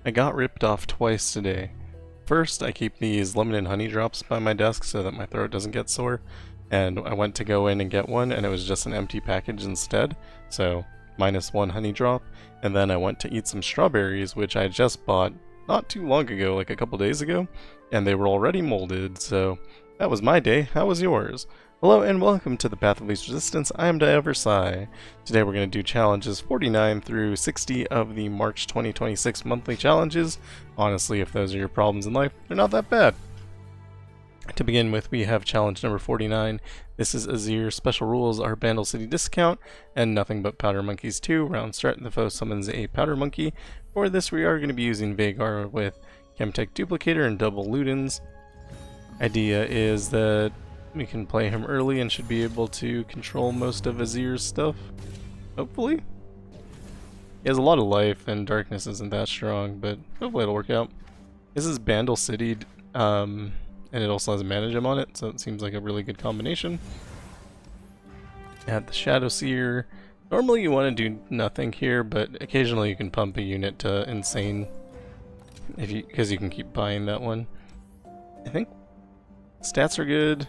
I got ripped off twice today. First, I keep these lemon and honey drops by my desk so that my throat doesn't get sore, and I went to go in and get one and it was just an empty package instead, so -1 honey drop. And then I went to eat some strawberries, which I just bought not too long ago, like a couple days ago, and they were already molded, so that was my day. How was yours? Hello and welcome to the Path of Least Resistance. I am Diversi. Today we're going to do challenges 49 through 60 of the March 2026 monthly challenges. Honestly, if those are your problems in life, they're not that bad. To begin with, we have challenge number 49. This is Azir. Special rules are Bandle City discount and nothing but Powder Monkeys 2. Round start, the foe summons a Powder Monkey. For this, we are going to be using Veigar with Chemtech Duplicator and double Ludens. Idea is that we can play him early and should be able to control most of Azir's stuff. Hopefully. He has a lot of life and darkness isn't that strong, but hopefully it'll work out. This is Bandle City, and it also has a mana gem on it, so it seems like a really good combination. Add the Shadow Seer. Normally you want to do nothing here, but occasionally you can pump a unit to insane because you can keep buying that one. I think stats are good.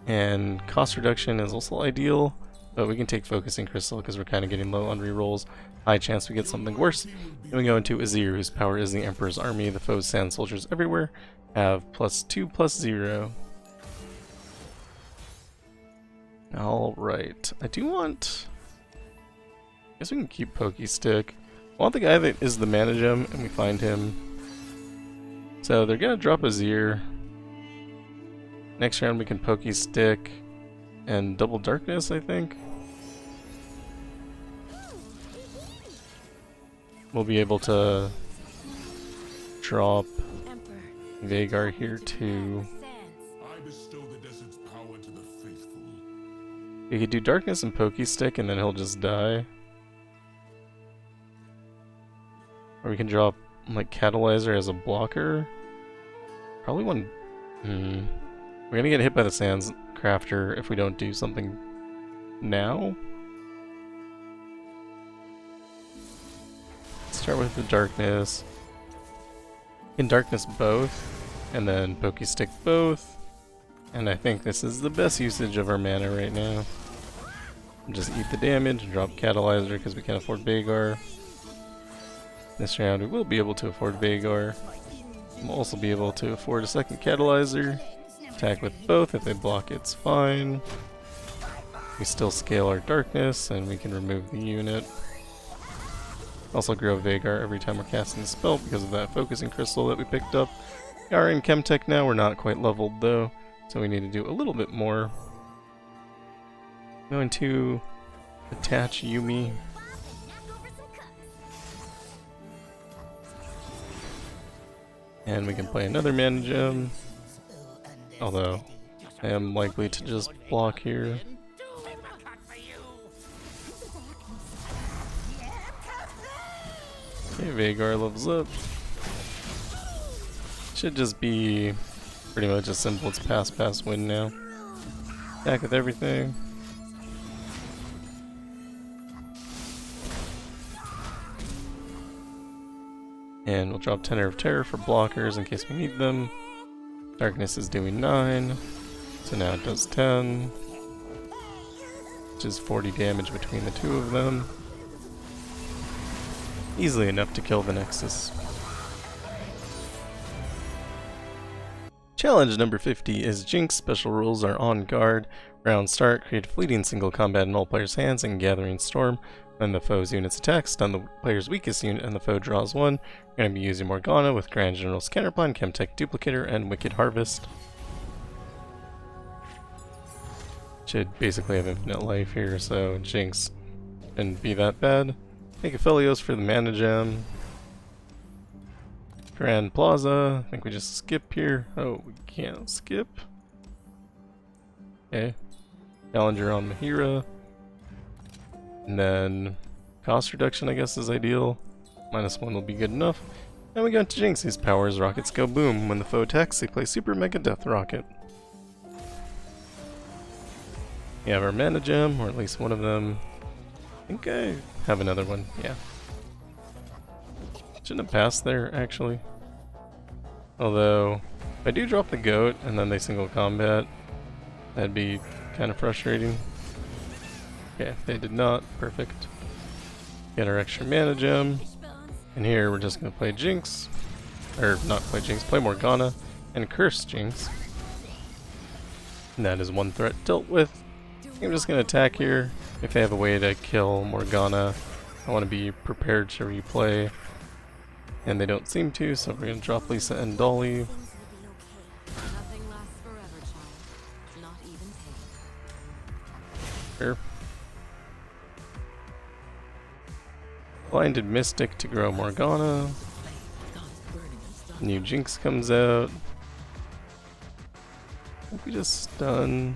And cost reduction is also ideal, but we can take Focusing Crystal because we're kind of getting low on rerolls. High chance we get something worse. Then we go into Azir, whose power is the Emperor's Army. The foe's sand soldiers everywhere have +2/+0. Alright, I do want... I guess we can keep Pokestick. I want the guy that is the mana gem, and we find him. So they're gonna drop Azir. Next round we can Pokestick and double darkness, I think. We'll be able to drop Veigar here too. We could do darkness and Pokestick and then he'll just die. Or we can drop like Catalyzer as a blocker. Probably one... We're gonna get hit by the Sands Crafter if we don't do something now. Start with the darkness. We can darkness both, and then Pokestick both. And I think this is the best usage of our mana right now. Just eat the damage and drop Catalyzer because we can't afford Veigar. This round we will be able to afford Veigar. We'll also be able to afford a second Catalyzer. Attack with both. If they block, it's fine. We still scale our darkness, and we can remove the unit. Also grow Veigar every time we're casting a spell because of that Focusing Crystal that we picked up. We are in Chemtech now. We're not quite leveled though, so we need to do a little bit more. Going to attach Yuumi. And we can play another mana gem. Although, I am likely to just block here. Okay, Veigar levels up. Should just be pretty much as simple as pass, win now. Attack with everything. And we'll drop Tenor of Terror for blockers in case we need them. Darkness is doing 9, so now it does 10, which is 40 damage between the two of them. Easily enough to kill the Nexus. Challenge number 50 is Jinx. Special rules are On Guard. Round start, create a fleeting single combat in all players' hands and Gathering Storm. When the foe's units attack, stun the player's weakest unit and the foe draws 1. We're going to be using Morgana with Grand General's Counterplan, Chemtech Duplicator, and Wicked Harvest. Should basically have infinite life here, so Jinx shouldn't be that bad. Take Aphelios for the mana gem. Grand Plaza, I think we just skip here. Oh, we can't skip. Okay. Challenger on Mahira. And then cost reduction, I guess, is ideal. -1 will be good enough. And we go into Jinx, whose powers rockets go boom. When the foe attacks, they play Super Mega Death Rocket. We have our mana gem, or at least one of them. I think I have another one, yeah. Shouldn't have passed there, actually. Although, if I do drop the goat and then they single combat, that'd be kind of frustrating. Okay, they did not. Perfect. Get our extra mana gem. And here we're just going to play Jinx. Or not play Jinx, play Morgana and curse Jinx. And that is one threat dealt with. I'm just going to attack here. If they have a way to kill Morgana, I want to be prepared to replay. And they don't seem to, so we're going to drop Lisa and Dolly. Sure. Blinded Mystic to grow Morgana. New Jinx comes out. I think we just stun.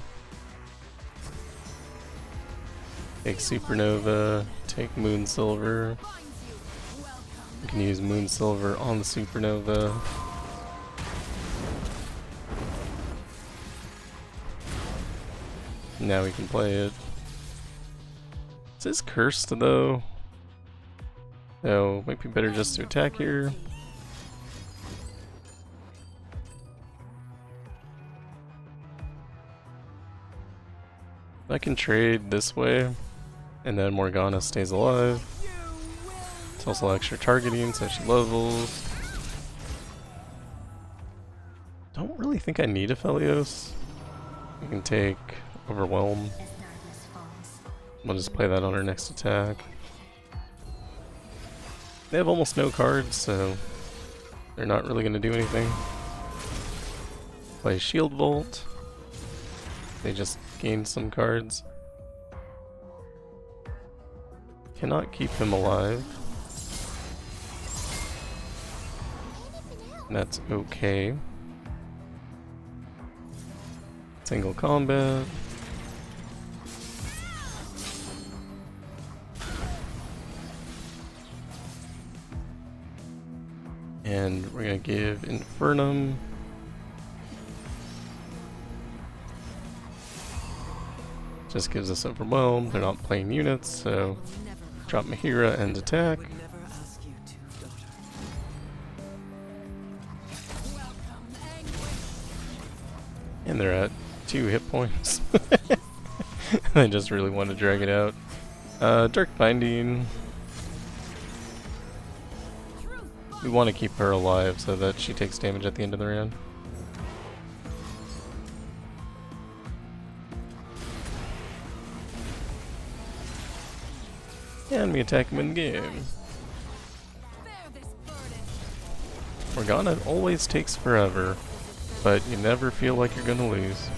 Take Supernova, take Moonsilver. We can use Moonsilver on the Supernova. Now we can play it. Is this cursed though? So, might be better just to attack here. I can trade this way, and then Morgana stays alive. It's also extra targeting, so she levels. Don't really think I need a Felios. We can take Overwhelm. We'll just play that on our next attack. They have almost no cards, so they're not really going to do anything. Play Shield Vault. They just gained some cards. Cannot keep him alive. That's okay. Single combat. And we're gonna give Infernum. Just gives us Overwhelm. They're not playing units, so drop Mahira and attack. And they're at 2 hit points. I just really want to drag it out. Dark Binding. We want to keep her alive so that she takes damage at the end of the round. And we attack him in game. Morgana always takes forever, but you never feel like you're gonna lose.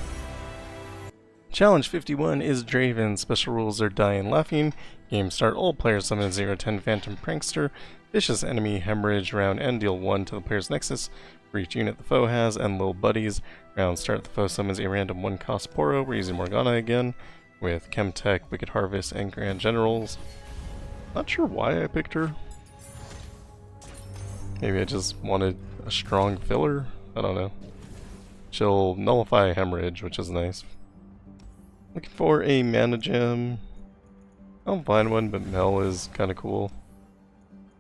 Challenge 51 is Draven. Special rules are Die and Laughing. Game start, all players summon a 0/10 Phantom Prankster. Vicious enemy, hemorrhage, round end, deal 1 to the player's nexus for each unit the foe has, and Lil Buddies. Round start, the foe summons a random 1-cost Poro. We're using Morgana again, with Chemtech, Wicked Harvest, and Grand Generals. Not sure why I picked her. Maybe I just wanted a strong filler? I don't know. She'll nullify hemorrhage, which is nice. Looking for a mana gem. I'll find one, but Mel is kind of cool.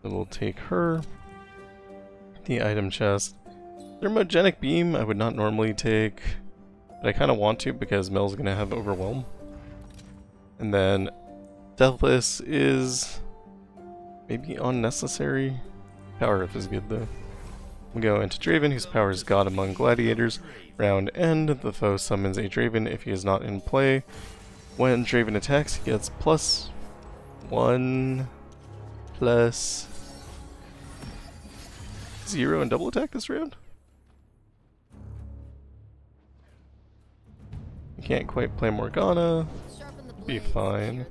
Then we'll take her. The item chest. Thermogenic Beam I would not normally take, but I kind of want to because Mel's going to have Overwhelm. And then Deathless is maybe unnecessary. Power Up is good though. We go into Draven, whose power is God among gladiators. Round end, the foe summons a Draven if he is not in play. When Draven attacks, he gets +1 +0 and double attack this round? You can't quite play Morgana. Be fine.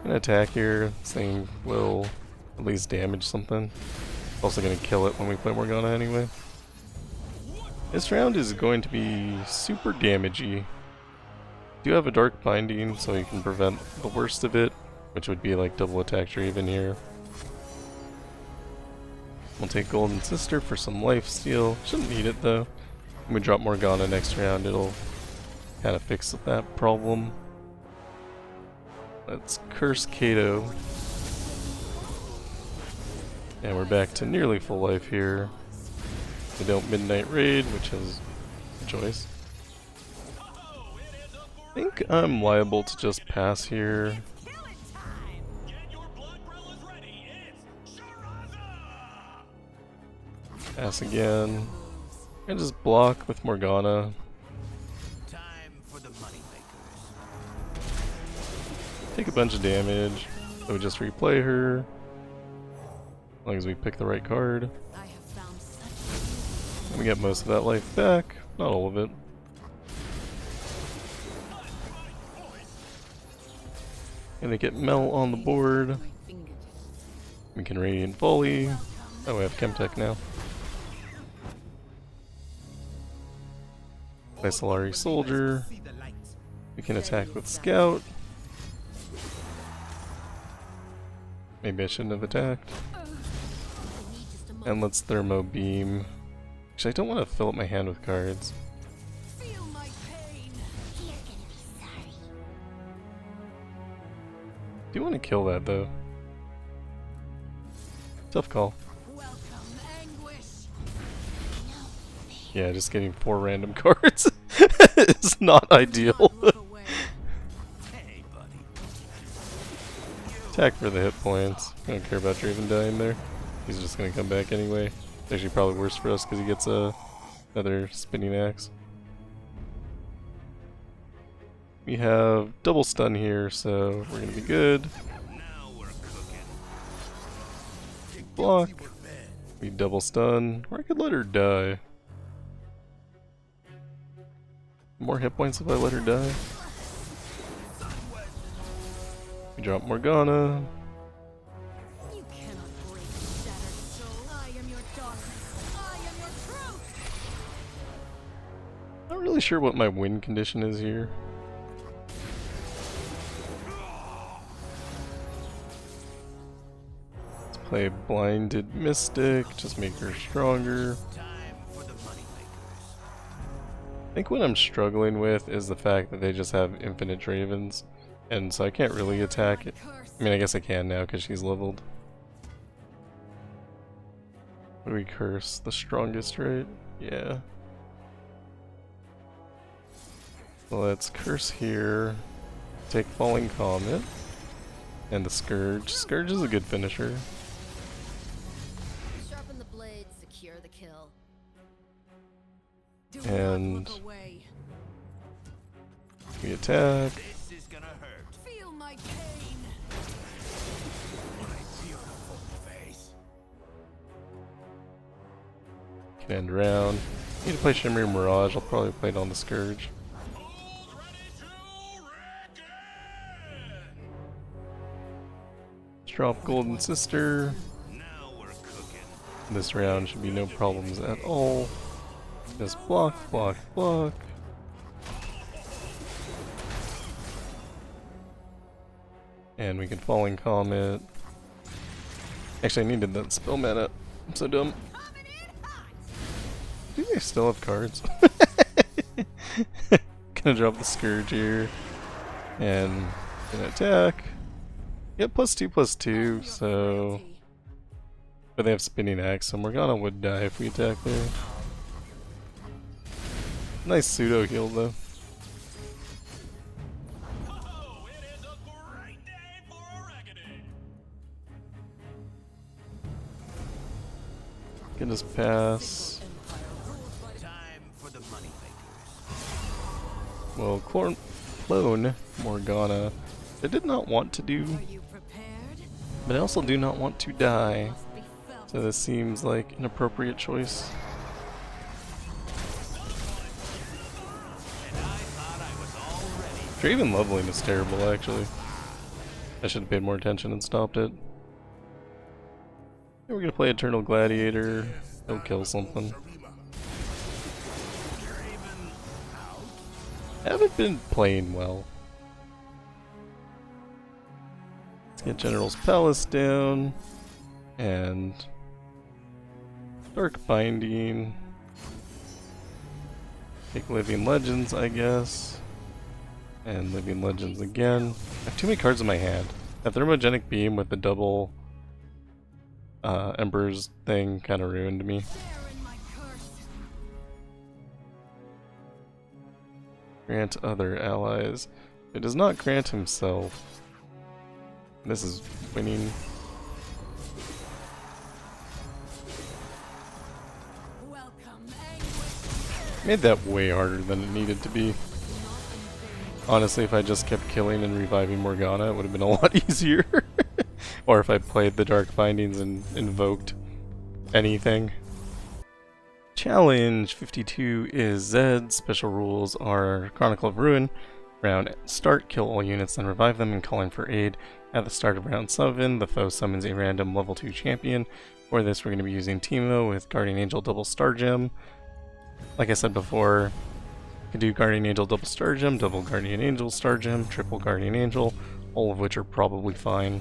Gonna attack here. This thing will at least damage something. Also gonna kill it when we play Morgana anyway. This round is going to be super damagey. Do have a Dark Binding so you can prevent the worst of it, which would be like double attack Draven here. We'll take Golden Sister for some lifesteal. Shouldn't need it though. When we drop Morgana next round, it'll kind of fix that problem. Let's curse Kato. And we're back to nearly full life here. They don't midnight raid, which is a choice. I think I'm liable to just pass here. Pass again. And just block with Morgana. Take a bunch of damage. So we just replay her. As long as we pick the right card. And we get most of that life back. Not all of it. Gonna get Mel on the board. We can Radiant Volley. Oh, we have Chemtech now. Nice Ahri Soldier. We can attack with Scout. Maybe I shouldn't have attacked. And let's Thermo Beam. Actually, I don't want to fill up my hand with cards. Do you want to kill that though? Tough call. Yeah, just getting 4 random cards is not ideal. Attack for the hit points. I don't care about Draven dying there. He's just gonna come back anyway. It's actually probably worse for us because he gets another spinning axe. We have double stun here, so we're gonna be good. Block. We double stun. Or I could let her die. More hit points if I let her die. We drop Morgana. Not really sure what my win condition is here. Let's play Blinded Mystic, just make her stronger. I think what I'm struggling with is the fact that they just have infinite Dravens, and so I can't really attack it. I mean, I guess I can now because she's leveled. What do we curse? The strongest, right? Yeah. Let's curse here. Take Falling Comet. And the Scourge. Scourge is a good finisher. Sharpen the blade, secure the kill. And we attack. This is gonna hurt. Feel my pain. My beautiful face. Can end round. Need to play Shimmery Mirage. I'll probably play it on the Scourge. Let's drop Golden Sister. Now we're cooking. This round should be no problems at all. Just block, block, block. And we can Falling Comet. Actually, I needed that spell mana. I'm so dumb. Do they still have cards? Gonna drop the Scourge here. And gonna attack. Yep, +2/+2, so... But they have Spinning Axe, so Morgana would die if we attack there. Nice pseudo heal though. Can just pass. Well, clone Morgana. I did not want to do, but I also do not want to die. So this seems like an appropriate choice. Draven leveling is terrible, actually. I should have paid more attention and stopped it. We're gonna play Eternal Gladiator. He'll kill something. I haven't been playing well. Let's get General's Palace down. And... Dark Binding. Take Living Legends, I guess. And Living Legends again. I have too many cards in my hand. A Thermogenic Beam with the double Ember's thing kind of ruined me. Bearing my curse. Grant other allies. It does not grant himself. This is winning. Welcome, anguish. Made that way harder than it needed to be. Honestly, if I just kept killing and reviving Morgana, it would have been a lot easier. Or if I played the Dark Bindings and invoked anything. Challenge 52 is Zed. Special rules are Chronicle of Ruin. Round start, kill all units, then revive them and call in for aid. At the start of round 7, the foe summons a random level 2 champion. For this, we're going to be using Teemo with Guardian Angel double star gem. Like I said before, you can do Guardian Angel double star gem, double Guardian Angel star gem, triple Guardian Angel, all of which are probably fine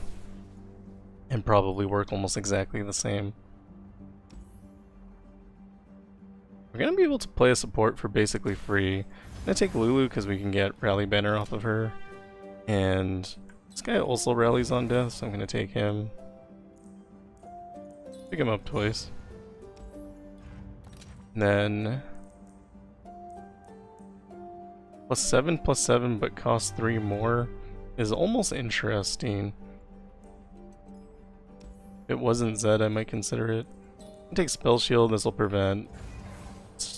and probably work almost exactly the same. We're going to be able to play a support for basically free. I'm going to take Lulu because we can get Rally Banner off of her. And this guy also rallies on death, so I'm going to take him. Pick him up twice. And then +7/+7 but costs 3 more is almost interesting. If it wasn't Zed, I might consider it. I'll take Spell Shield, this will prevent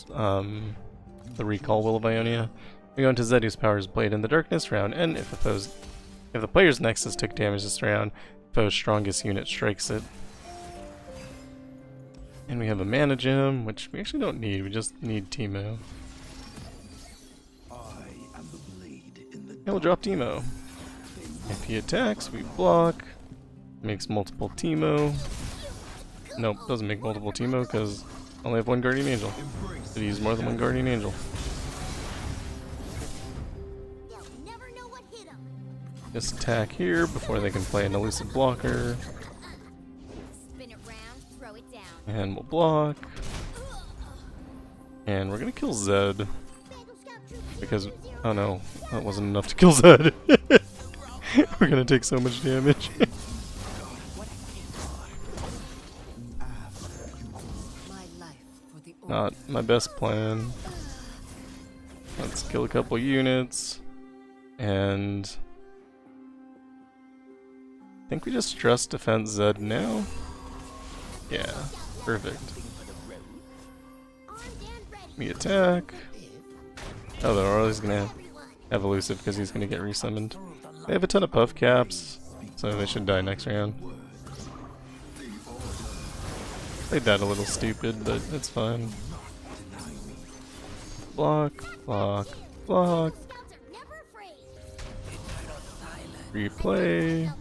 the recall Will of Ionia. We go into Zed, whose power is Blade in the Darkness. Round end, if the player's Nexus took damage this round, foe's strongest unit strikes it. And we have a mana gem, which we actually don't need, we just need Teemo. And we'll drop Teemo. If he attacks, we block. Makes multiple Teemo. Nope, doesn't make multiple Teemo because I only have one Guardian Angel. Did he use more than one Guardian Angel? Just attack here before they can play an elusive blocker. Spin it round, throw it down. And we'll block. And we're gonna kill Zed. Because, oh no, that wasn't enough to kill Zed. We're gonna take so much damage. Not my best plan. Let's kill a couple units. And I think we just stress defense Zed now. Yeah, perfect. We attack. Oh, they're always gonna have elusive because he's gonna get resummoned. They have a ton of buff caps, so they should die next round. Played that a little stupid, but it's fine. Block, block, block. Replay.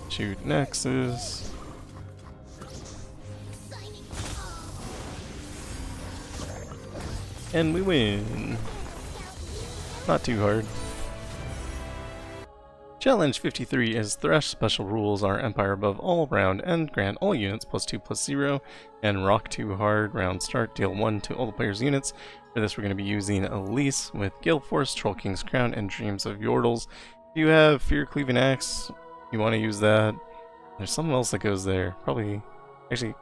Shoot Nexus. And we win. Not too hard. Challenge 53 is Thresh. Special rules are Empire above all round end, grant all units +2/+0, and Rock Too Hard. Round start, deal 1 to all the players' units. For this we're going to be using Elise with Gale Force, Troll King's Crown, and Dreams of Yordles. If you have Fear Cleaving Axe, you want to use that. There's something else that goes there. Probably, actually,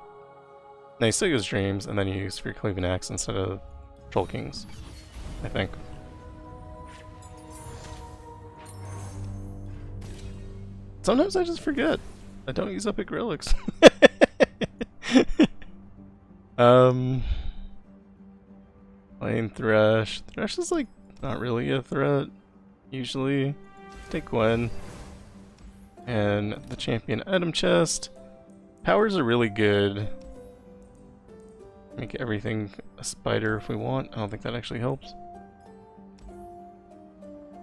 no, you still use Dreams, and then you use Fear Cleaving Axe instead of Troll Kings, I think. Sometimes I just forget. I don't use epic relics. Playing Thresh. Thresh is like not really a threat, usually. Take Gwen. And the champion item chest. Powers are really good. Make everything a spider if we want. I don't think that actually helps.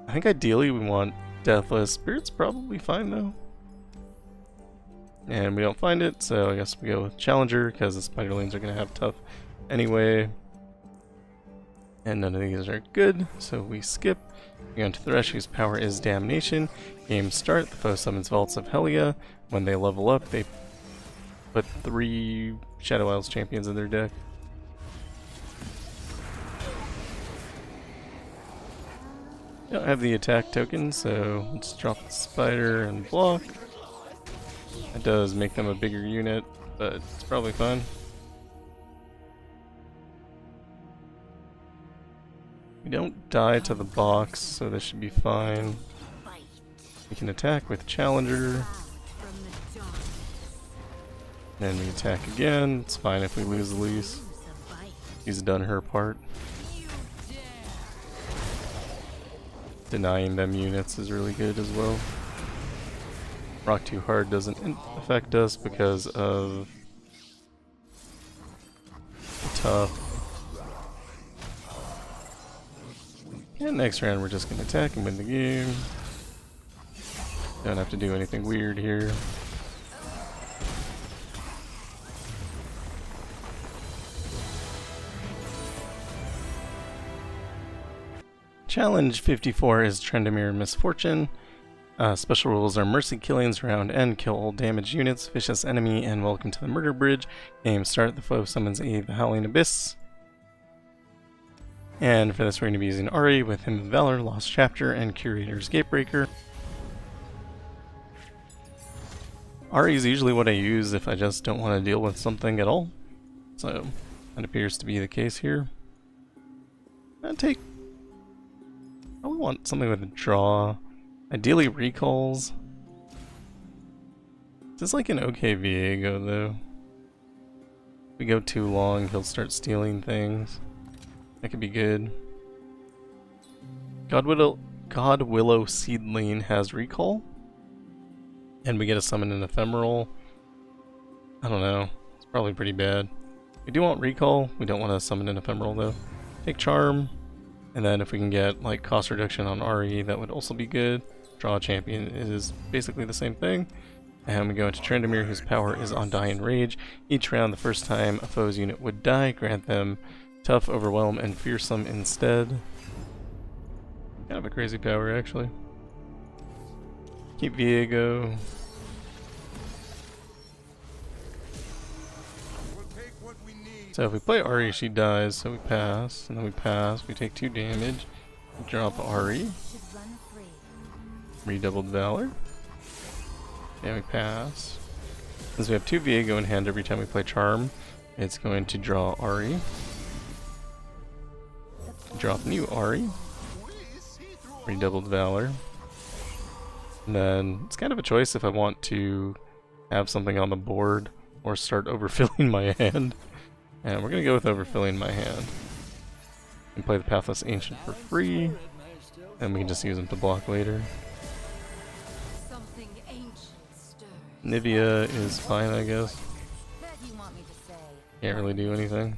I think ideally we want Deathless. Spirit's probably fine though. And we don't find it, so I guess we go with Challenger because the Spiderlings are going to have tough anyway. And none of these are good, so we skip. We go into Thresh, whose power is Damnation. Game start, the foe summons Vaults of Helia. When they level up, they put 3 Shadow Isles champions in their deck. Don't have the attack token, so let's drop the spider and block. It does make them a bigger unit, but it's probably fine. We don't die to the box, so this should be fine. We can attack with Challenger. Then we attack again. It's fine if we lose Elise. She's done her part. Denying them units is really good as well. Rock too hard doesn't affect us because of tough. And next round we're just gonna attack and win the game. Don't have to do anything weird here. Challenge 54 is Tryndamere Misfortune. Special rules are Mercy Killings, round end, kill all damaged units, vicious enemy, and welcome to the Murder Bridge. Game start, the foe summons the Howling Abyss. And for this we're going to be using Ahri with Hymn of Valor, Lost Chapter, and Curator's Gatebreaker. Ahri is usually what I use if I just don't want to deal with something at all. So, that appears to be the case here. I want something with a draw. Ideally recalls. This is like an okay Viego though. If we go too long, he'll start stealing things. That could be good. Godwillow Seedling has recall. And we get to summon an ephemeral. I don't know. It's probably pretty bad. We do want recall. We don't want to summon an ephemeral though. Take charm. And then if we can get like cost reduction on Ahri, that would also be good. Draw a champion is basically the same thing. And we go into Tryndamere, whose power is Undying Rage. Each round, the first time a foe's unit would die, grant them Tough, Overwhelm, and Fearsome instead. Kind of a crazy power, actually. Keep Viego. So if we play Ahri, she dies, so we pass, and then we pass, we take 2 damage, we drop Ahri, redoubled Valor, and we pass. Since we have 2 Viego in hand every time we play Charm, it's going to draw Ahri, drop new Ahri, redoubled Valor, and then it's kind of a choice if I want to have something on the board or start overfilling my hand. And we're going to go with overfilling my hand. And play the Pathless Ancient for free. And we can just use them to block later. Nivea is fine, I guess. Can't really do anything.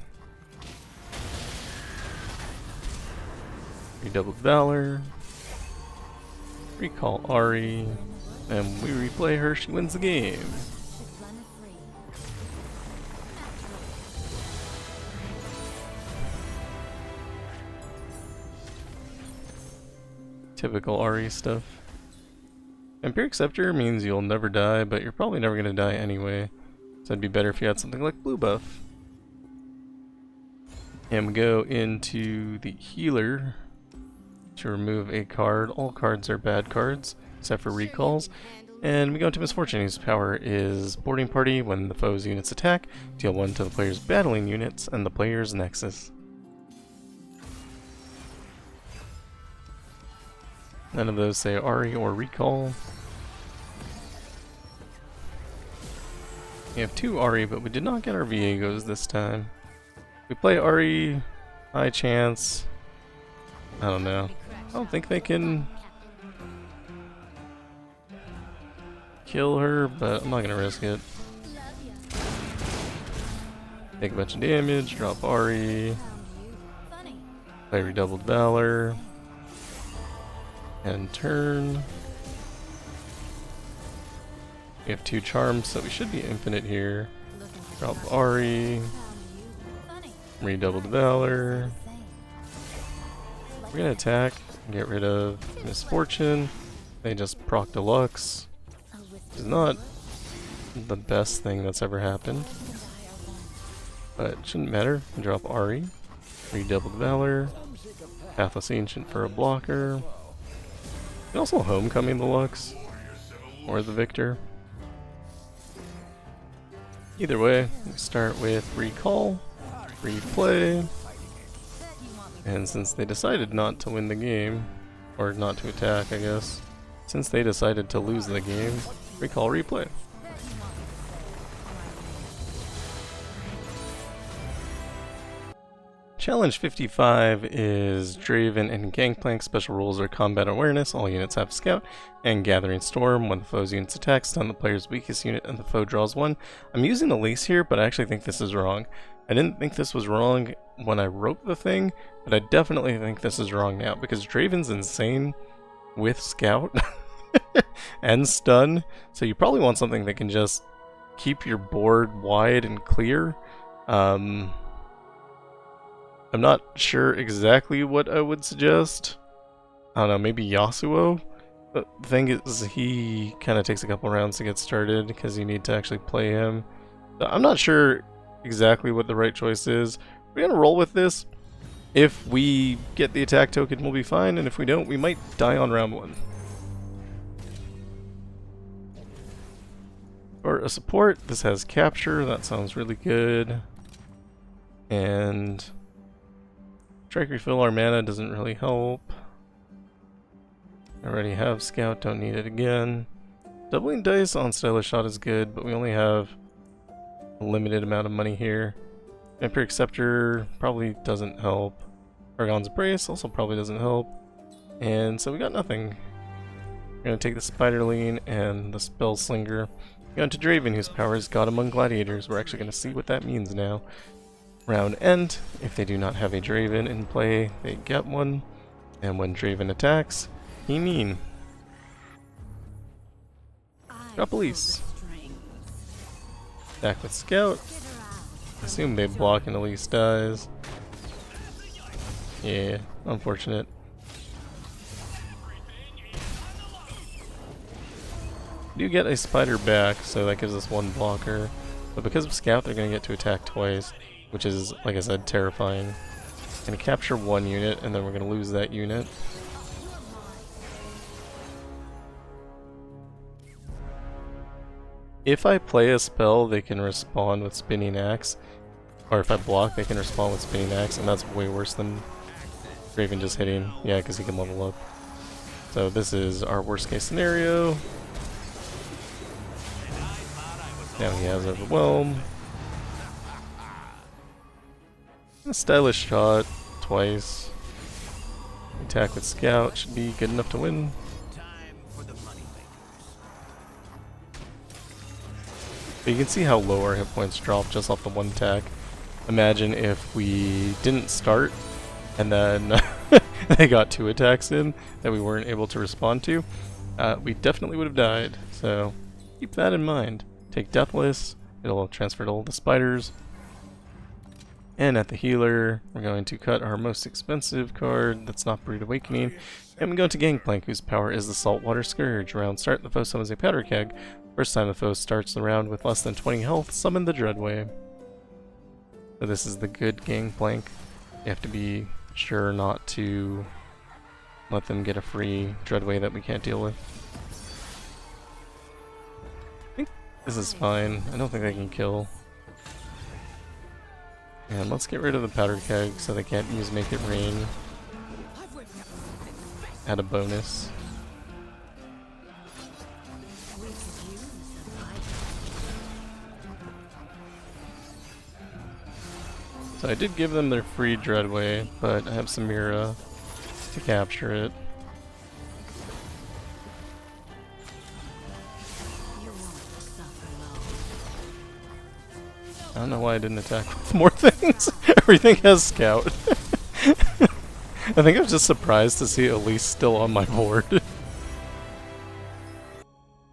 Redoubled Valor. Recall Ahri. And we replay her, she wins the game. Typical Ahri stuff. Empiric Scepter means you'll never die, but you're probably never going to die anyway. So it'd be better if you had something like blue buff. And we go into the healer to remove a card. All cards are bad cards, except for recalls. And we go into Misfortune, whose power is Boarding Party. When the foe's units attack, deal 1 to the player's battling units and the player's Nexus. None of those say Ahri or Recall. We have 2 Ahri, but we did not get our Viegos this time. We play Ahri, high chance. I don't know. I don't think they can kill her, but I'm not gonna risk it. Take a bunch of damage, drop Ahri, play Redoubled Valor. And turn. We have 2 charms, so we should be infinite here. Drop Ahri. Redoubled Valor. We're gonna attack and get rid of Misfortune. They just proc Deluxe. Which is not the best thing that's ever happened. But it shouldn't matter. Drop Ahri. Redoubled Valor. Pathless Ancient for a blocker. And also Homecoming Deluxe, or the Victor. Either way, we start with recall, replay, and since they decided not to win the game, or not to attack I guess, since they decided to lose the game, recall, replay. Challenge 55 is Draven and Gangplank. Special rules are combat awareness, all units have scout, and gathering storm. When the foe's unit's attack, stun the player's weakest unit and the foe draws one. I'm using Elise here, but I actually think this is wrong. I didn't think this was wrong when I wrote the thing, but I definitely think this is wrong now, because Draven's insane with scout and stun, so you probably want something that can just keep your board wide and clear. I'm not sure exactly what I would suggest. I don't know, maybe Yasuo? But the thing is, he kind of takes a couple rounds to get started because you need to actually play him. So I'm not sure exactly what the right choice is. We're going to roll with this. If we get the attack token, we'll be fine, and if we don't, we might die on round 1. For a support, this has capture, that sounds really good. And strike refill our mana doesn't really help. I already have scout, don't need it again. Doubling dice on stylish shot is good, but we only have a limited amount of money here. Vampiric Scepter probably doesn't help. Argon's Brace also probably doesn't help. And so we got nothing. We're going to take the Spiderling and the Spell Slinger. Go into Draven, whose power is God among gladiators. We're actually going to see what that means now. Round end, if they do not have a Draven in play, they get one. And when Draven attacks, he mean. Drop Elise. Back with Scout. Assume they block and Elise dies. Yeah, unfortunate. We do get a spider back, so that gives us one blocker. But because of Scout, they're going to get to attack twice, which is, like I said, terrifying. Going to capture one unit, and then we're going to lose that unit. If I play a spell, they can respond with Spinning Axe. Or if I block, they can respond with Spinning Axe, and that's way worse than Draven just hitting. Yeah, because he can level up. So this is our worst case scenario. Now he has overwhelm. A stylish shot twice. Attack with Scout should be good enough to win. But you can see how low our hit points drop just off the one attack. Imagine if we didn't start and then they got 2 attacks in that we weren't able to respond to. We definitely would have died, so keep that in mind. Take Deathless, it'll transfer to all the spiders. And at the healer, we're going to cut our most expensive card that's not Brood Awakening. And we go to Gangplank, whose power is the Saltwater Scourge. Round start, the foe summons a powder keg. First time the foe starts the round with less than 20 health, summon the Dreadway. So this is the good Gangplank. You have to be sure not to let them get a free Dreadway that we can't deal with. I think this is fine. I don't think they can kill. And let's get rid of the powder keg so they can't use Make It Rain. Add a bonus. So I did give them their free Dreadway, but I have Samira to capture it. I don't know why I didn't attack with more things. Everything has Scout. I think I was just surprised to see Elise still on my board.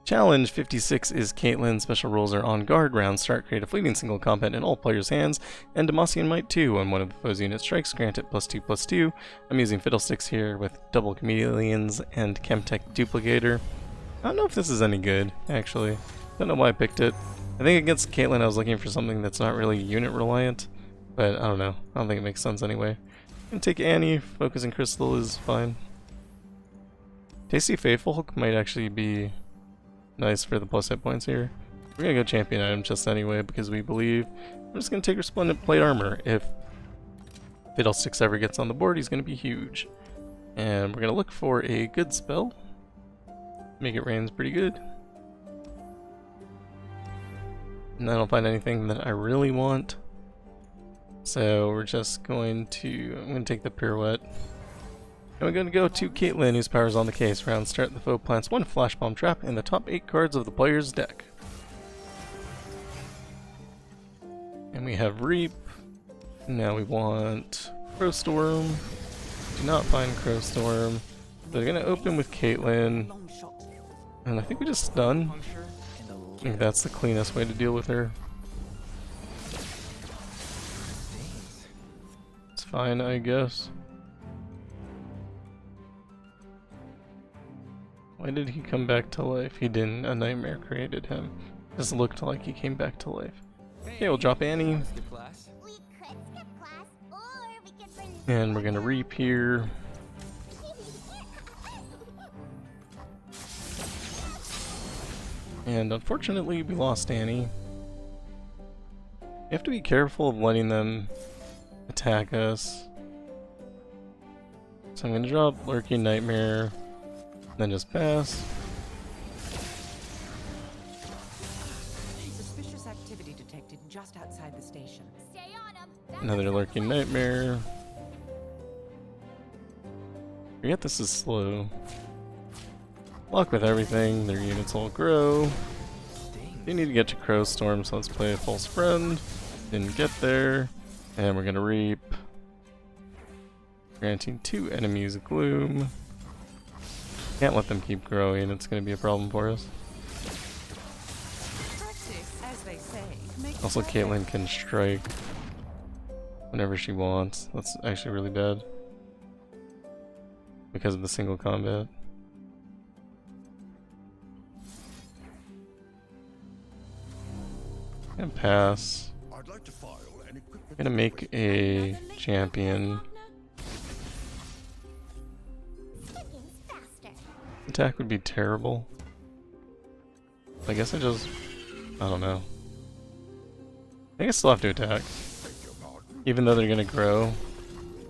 Challenge 56 is Caitlyn. Special rules are on guard. Round start, create a fleeting single combat in all players' hands, and Demacian Might 2. When one of the foe's units strikes, grant it +2/+2. I'm using Fiddlesticks here with double chameleons and Chemtech duplicator. I don't know if this is any good, actually. Don't know why I picked it. I think against Caitlyn I was looking for something that's not really unit reliant, but I don't know. I don't think it makes sense anyway. I'm gonna take Annie. Focusing Crystal is fine. Tasty Faithful might actually be nice for the plus hit points here. We're gonna go champion item just anyway because we believe. I'm just gonna take Resplendent Plate Armor. If Fiddlesticks ever gets on the board, he's gonna be huge. And we're gonna look for a good spell. Make it rain's pretty good. And I don't find anything that I really want. So we're just going to, I'm gonna take the pirouette. And we're gonna go to Caitlyn, whose power's on the case. Round start, the foe plants one flash bomb trap in the top 8 cards of the player's deck. And we have Reap. Now we want Crowstorm. Do not find Crowstorm. They're gonna open with Caitlyn. And I think we just stun. I think that's the cleanest way to deal with her. It's fine, I guess. Why did he come back to life? He didn't. A nightmare created him. Just looked like he came back to life. Okay, we'll drop Annie. We could skip class, or we could bring And we're gonna Reap here. And unfortunately, we lost Annie. You have to be careful of letting them attack us. So I'm gonna drop Lurking Nightmare, then just pass. Suspicious activity detected just outside the station. stay on them. Another Lurking Nightmare. Forget this is slow. Block with everything, their units all grow. They need to get to Crowstorm, so let's play a False Friend. Didn't get there. And we're gonna Reap. Granting 2 enemies Gloom. Can't let them keep growing, it's gonna be a problem for us. Practice, as they say, makes Also, perfect. Caitlyn can strike whenever she wants. That's actually really bad. Because of the single combat. And pass. I'd like to file an equipment. Gonna make a champion. Ticking faster. Attack would be terrible. I guess I don't know. I think I still have to attack. Even though they're gonna grow,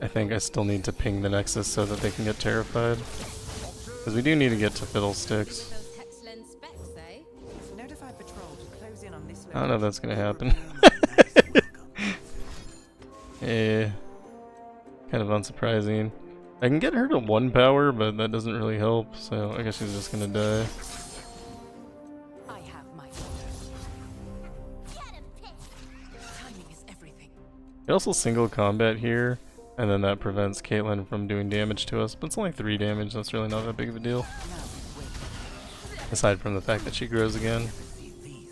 I think I still need to ping the Nexus so that they can get terrified. Because we do need to get to Fiddlesticks. Those excellent specs, eh? Notify patrol to close in on this I don't know if that's gonna happen. Eh, kind of unsurprising. I can get her to 1 power, but that doesn't really help, so I guess she's just gonna die. I have my orders. Get him pissed. Timing is everything. It also single combat here, and then that prevents Caitlyn from doing damage to us, but it's only 3 damage, that's really not that big of a deal. Now we wait. Aside from the fact that she grows again.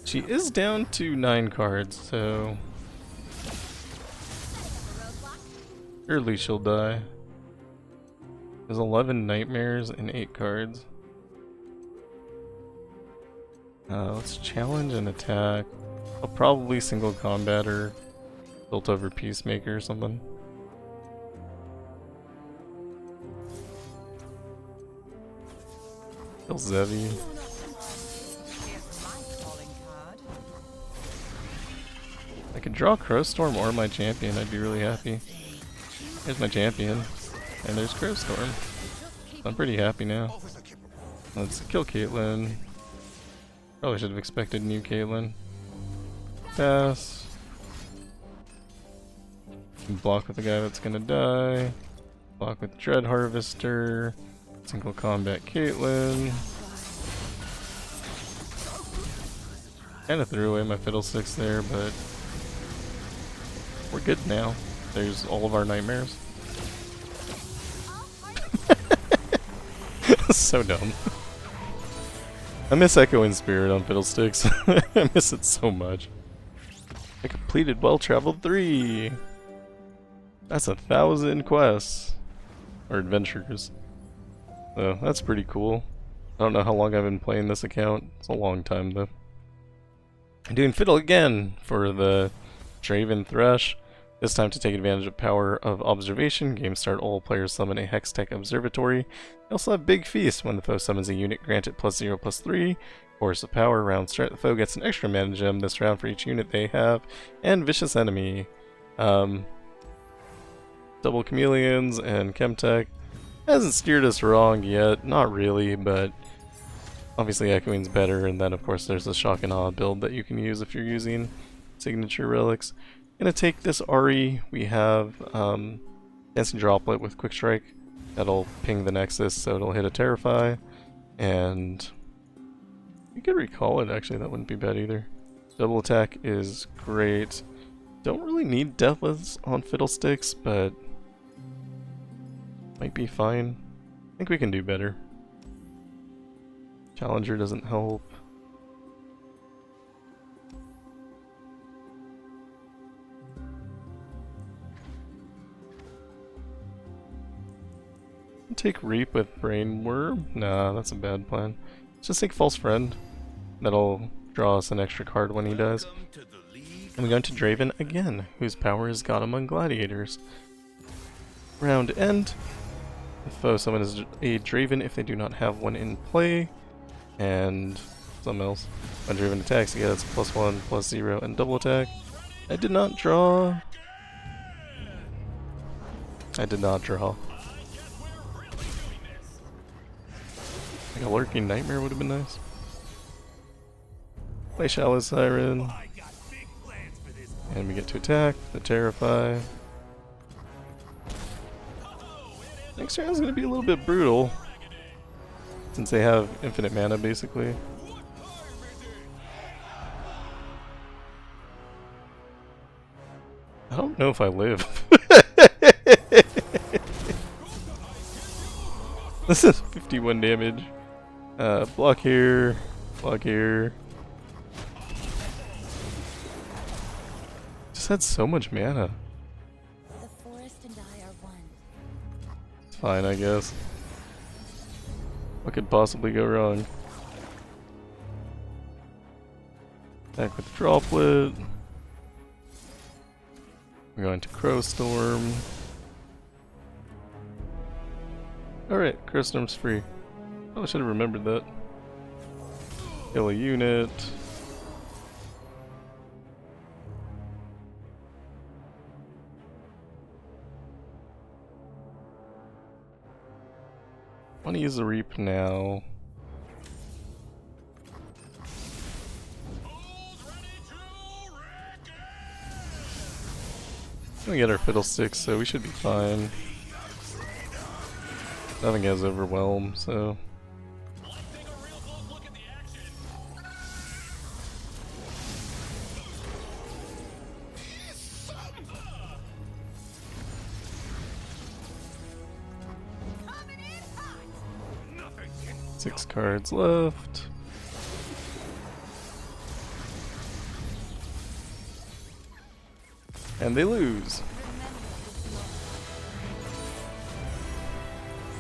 She is down to 9 cards, so surely she'll die. There's 11 nightmares and 8 cards. Let's challenge and attack. I'll probably single combat or built over Peacemaker or something. Kill Zevi. Here's my calling card. I could draw Crowstorm or my champion, I'd be really happy. Here's my champion. And there's Crowstorm. I'm pretty happy now. Let's kill Caitlyn. Probably should have expected new Caitlyn. Pass. Block with the guy that's gonna die. Block with Dread Harvester. Single combat Caitlyn. Kinda threw away my Fiddlesticks there, but we're good now. There's all of our nightmares. So dumb. I miss Echoing Spirit on Fiddlesticks. I miss it so much. I completed Well Traveled 3. That's 1,000 quests. Or adventures. So that's pretty cool. I don't know how long I've been playing this account. It's a long time though. I'm doing Fiddle again for the Draven Thresh. This time to take advantage of power of observation. Game start, all players summon a Hextech Observatory. They also have Big Feast. When the foe summons a unit, grant it +0/+3. Force of Power. Round start, the foe gets an extra mana gem this round for each unit they have. And Vicious Enemy. Double Chameleons and Chemtech. Hasn't steered us wrong yet. Not really, but obviously Echoing's better. And then of course there's the Shock and Awe build that you can use if you're using signature relics. Gonna take this Ahri. We have Dancing Droplet with Quick Strike. That'll ping the Nexus, so it'll hit a Terrify. And you could recall it, actually, that wouldn't be bad either. Double attack is great. Don't really need Deathless on Fiddlesticks, but might be fine. I think we can do better. Challenger doesn't help. Take Reap with Brainworm? Nah, that's a bad plan. Let's just take False Friend. That'll draw us an extra card when he dies. And we go into Draven again, whose power is God Among Gladiators. Round end. The foe summon is a Draven if they do not have one in play. And something else. When Draven attacks, he gets +1, +0, and double attack. I did not draw. I did not draw. Like a Lurking Nightmare would have been nice. Play Shallow Siren. And we get to attack, the Terrify. Next round is going to be a little bit brutal, since they have infinite mana basically. I don't know if I live. This is 51 damage. Block here, block here. Just had so much mana. The forest and I are one. It's fine, I guess. What could possibly go wrong? Attack with Droplet. We're going to Crow Storm. Alright, Crow Storm's free. Oh, I should have remembered that. Kill a unit. I want to use the Reap now. We get our Fiddlesticks, so we should be fine. Nothing has overwhelm, so. Six cards left. And they lose.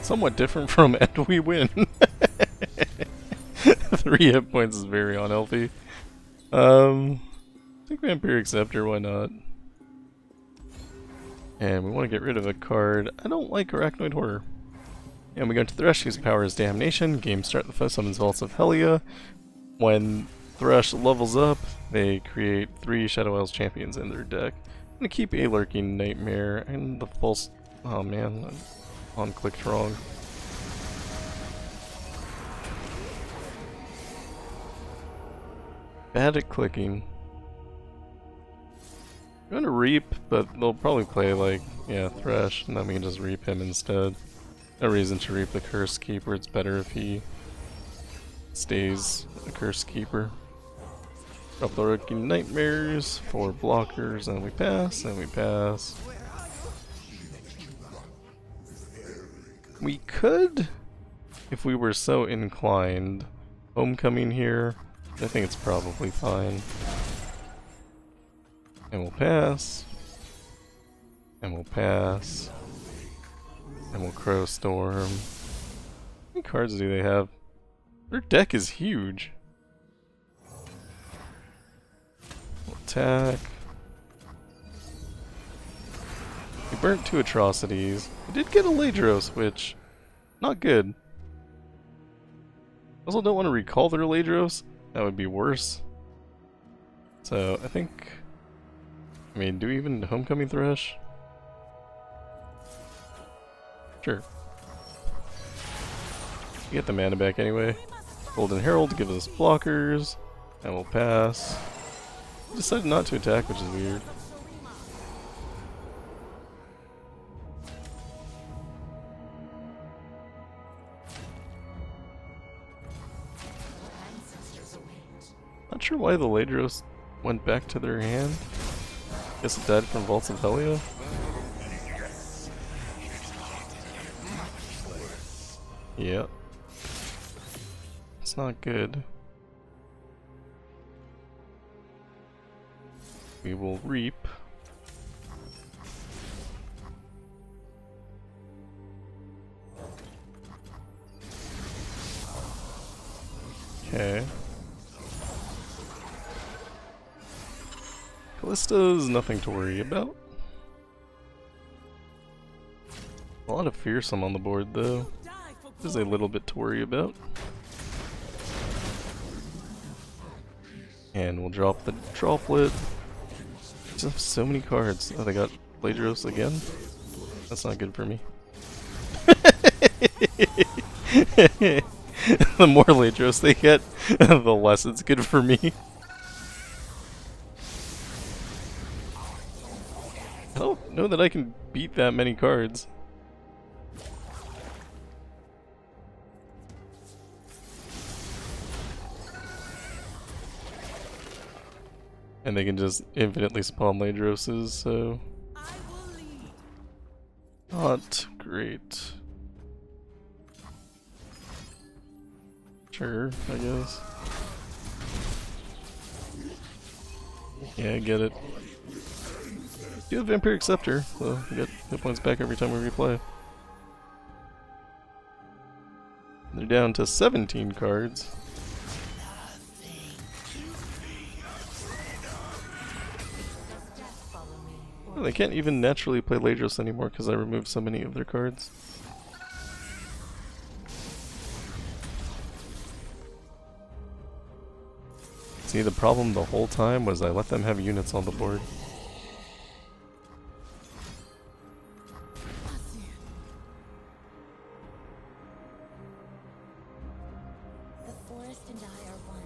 Somewhat different from and we win. 3 hit points is very unhealthy. Take Vampiric Scepter, why not? And we want to get rid of a card. I don't like Arachnoid Horror. And we go to Thresh, whose power is Damnation. Game start, the foe summons Vaults of Helia. When Thresh levels up, they create 3 Shadow Isles champions in their deck. I'm gonna keep a Lurking Nightmare and the false. Oh man, I on-clicked wrong. Bad at clicking. I'm gonna Reap, but they'll probably play like, yeah, Thresh, and then we can just Reap him instead. No reason to Reap the Curse Keeper, it's better if he stays a Curse Keeper. Drop the Lurking Nightmares, 4 blockers, and we pass, and we pass. We could, if we were so inclined, Homecoming here. I think it's probably fine. And we'll pass. And we'll pass. And we'll Crow Storm. How many cards do they have? Their deck is huge. We'll attack. We burnt 2 Atrocities. We did get a Ladros, which, not good. Also don't want to recall their Ladros. That would be worse. So I think... I mean, do we even Homecoming Thresh? Sure. Get the mana back anyway. Golden Herald gives us blockers. And we'll pass. Decided not to attack, which is weird. Not sure why the Ladros went back to their hand. Guess it died from Vaults of Helia. Yep. It's not good. We will reap. Okay. Callista's nothing to worry about. A lot of fearsome on the board though. There's a little bit to worry about. And we'll drop the droplet. Just have so many cards. Oh, they got Ladros again? That's not good for me. The more Ladros they get, the less it's good for me. I don't know that I can beat that many cards. And they can just infinitely spawn Ladroses, so... not great. Sure, I guess. Yeah, I get it. You have Vampiric Scepter, so you get hit points back every time we replay. They're down to 17 cards. Well, they can't even naturally play Ladros anymore because I removed so many of their cards. See, the problem the whole time was I let them have units on the board. The forest and I are one.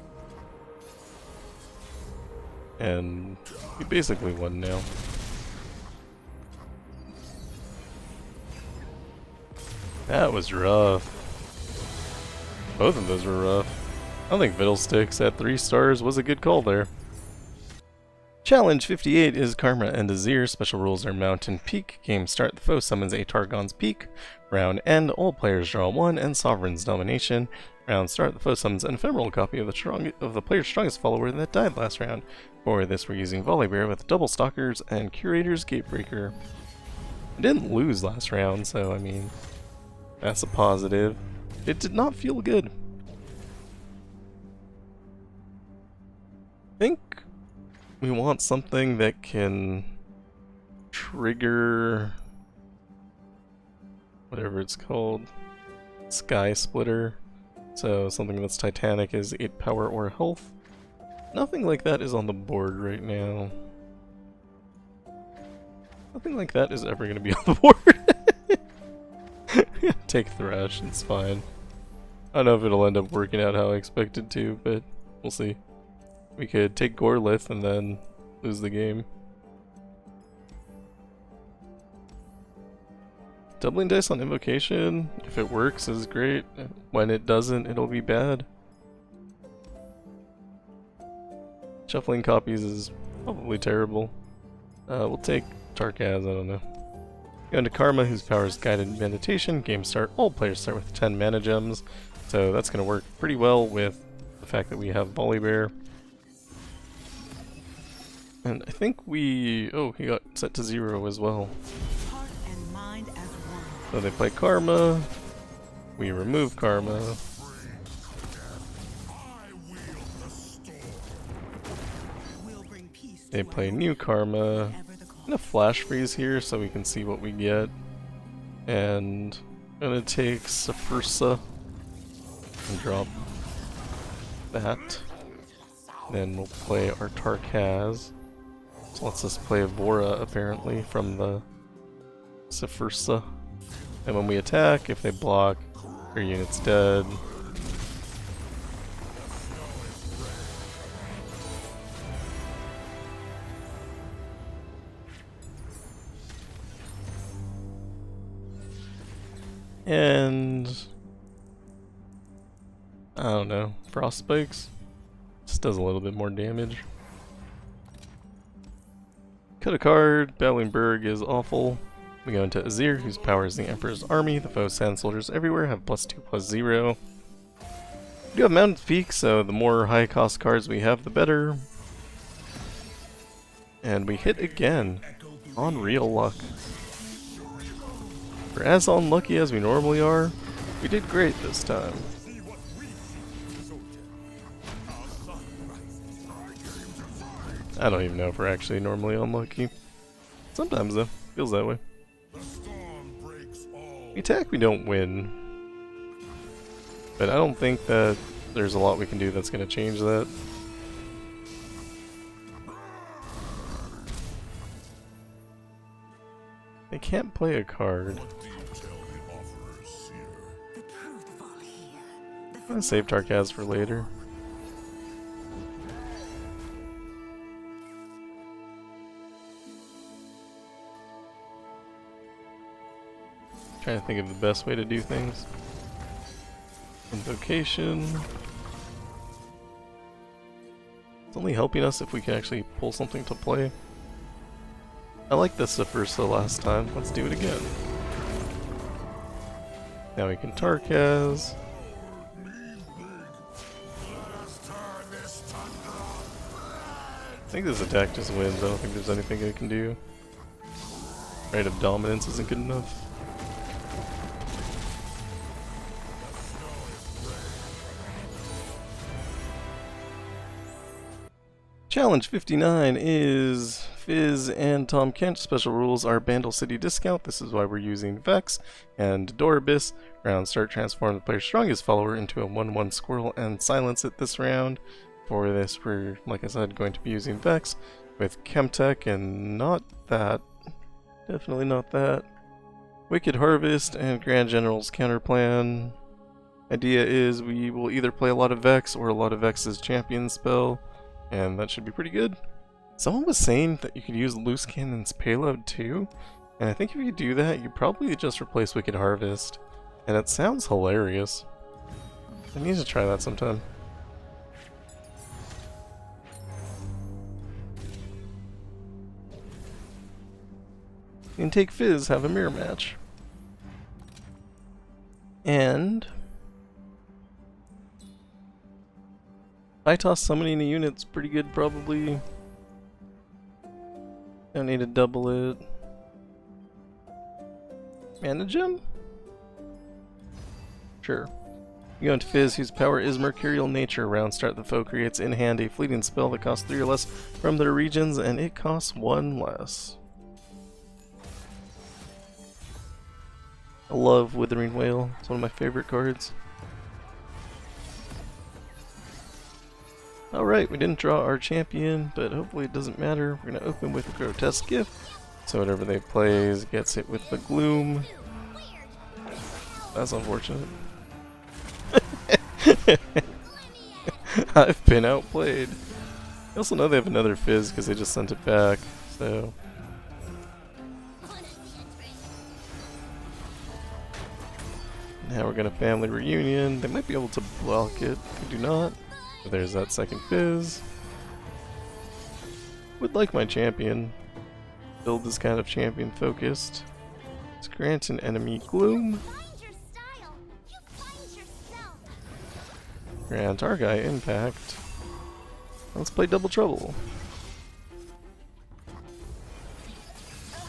And we basically won now. That was rough. Both of those were rough. I don't think Fiddlesticks at 3 stars was a good call there. Challenge 58 is Karma and Azir. Special rules are Mountain Peak. Game start, the foe summons a Targon's Peak. Round end, all players draw 1, and Sovereign's Domination. Round start, the foe summons an ephemeral copy of the player's strongest follower that died last round. For this we're using Volibear with Double Stalkers and Curator's Gatebreaker. I didn't lose last round, so I mean... that's a positive. It did not feel good. I think we want something that can trigger whatever it's called. Sky Splitter. So something that's Titanic is 8 power or health. Nothing like that is on the board right now. Nothing like that is ever going to be on the board. Take Thresh, it's fine. I don't know if it'll end up working out how I expected to, but we'll see. We could take Gorlith and then lose the game. Doubling dice on Invocation, if it works, is great. When it doesn't, it'll be bad. Shuffling copies is probably terrible. We'll take Tarkaz, I don't know. Go into Karma, whose power is Guided Meditation. Game start, all players start with 10 mana gems. So that's going to work pretty well with the fact that we have Volibear. And I think we... oh, he got set to 0 as well. Heart and mind as one. So they play Karma. We remove Karma. They play new Karma. I'm gonna flash freeze here so we can see what we get. And I'm gonna take Saphursa and drop that. Then we'll play our Tarkaz. So lets us play Vora apparently from the Sifursa. And when we attack, if they block, their unit's dead. And I don't know, Frost Spikes just does a little bit more damage. Cut a card. Battling Berg is awful. We go into Azir, whose power is the Emperor's army. The foe sand soldiers everywhere have +2/+0. We do have Mountain Peak, so the more high cost cards we have, the better. And we hit again on real luck. For as unlucky as we normally are, we did great this time. I don't even know if we're actually normally unlucky. Sometimes though, feels that way. We attack, we don't win. But I don't think that there's a lot we can do that's going to change that. They can't play a card. I'm gonna save Tarkaz for later. Trying to think of the best way to do things. Invocation. It's only helping us if we can actually pull something to play. I like this the first the last time. Let's do it again. Now we can Tarkaz. I think this attack just wins. I don't think there's anything it can do. Rite of Dominance isn't good enough. Challenge 59 is Fizz and Tahm Kench. Special rules are Bandle City discount. This is why we're using Vex and Doribus. Round start, transform the player's strongest follower into a 1/1 squirrel and silence it this round. For this, we're, like I said, going to be using Vex with Chemtech and not that. Definitely not that. Wicked Harvest and Grand General's counterplan. Idea is we will either play a lot of Vex or a lot of Vex's champion spell. And that should be pretty good. Someone was saying that you could use Loose Cannon's payload too, and I think if you do that, you probably just replace Wicked Harvest, and it sounds hilarious. I need to try that sometime. You can take Fizz, have a mirror match. And I toss summoning a unit's pretty good, probably. Don't need to double it. Mana gem? Sure. You go into Fizz, whose power is Mercurial Nature. Round start, the foe creates in hand a fleeting spell that costs 3 or less from their regions, and it costs 1 less. I love Withering Wail. It's one of my favorite cards. Alright, we didn't draw our champion, but hopefully it doesn't matter. We're going to open with a Grotesque Gift, so whatever they plays gets hit with the Gloom. That's unfortunate. I've been outplayed. I also know they have another Fizz because they just sent it back, so... Now we're going to Family Reunion. They might be able to block it. They do not. So there's that second Fizz. Would like my champion. Build is kind of champion focused. Let's grant an enemy Gloom. Grant our guy Impact. Let's play Double Trouble.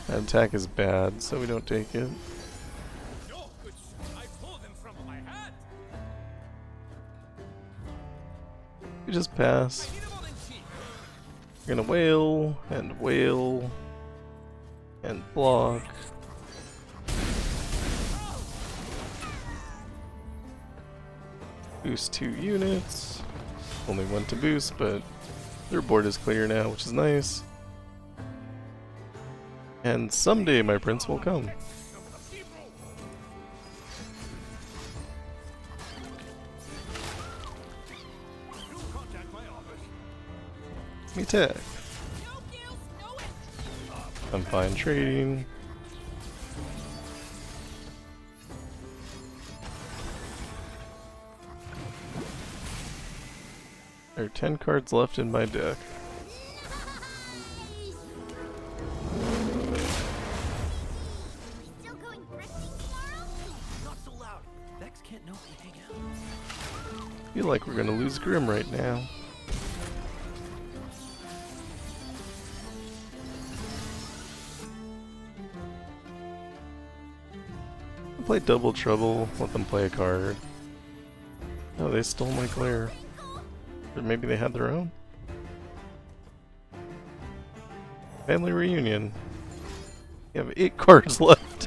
That attack is bad, so we don't take it. We just pass. We're gonna wail and block. Boost 2 units. Only one to boost, but their board is clear now, which is nice. And someday my prince will come. Me tech. I'm fine trading. There are 10 cards left in my deck. Still going thrifting tomorrow? Not so loud. Vex can't know we hang out. I feel like we're gonna lose Grim right now. I'll play Double Trouble, let them play a card. Oh, they stole my Glare. Or maybe they had their own? Family reunion. You have 8 cards left.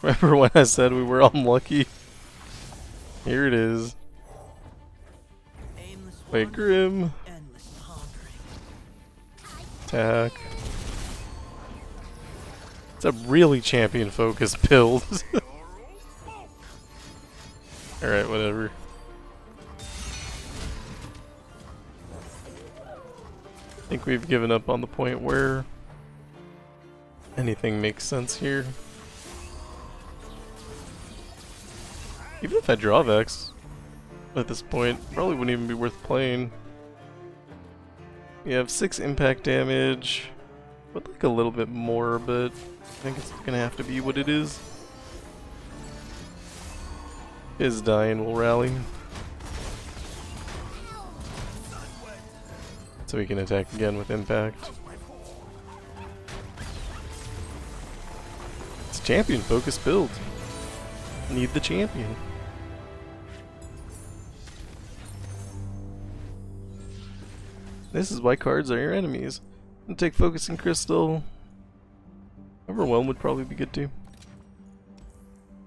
Remember when I said we were unlucky? Here it is. Play Grim. Attack. It's a really champion focused build. Alright, whatever. I think we've given up on the point where anything makes sense here. Even if I draw Vex at this point, probably wouldn't even be worth playing. We have 6 impact damage. Would like a little bit more, but I think it's gonna have to be what it is. Fizz dying will rally. So we can attack again with impact. It's a champion focused build. Need the champion. This is why cards are your enemies. And take Focusing Crystal. Overwhelm would probably be good too.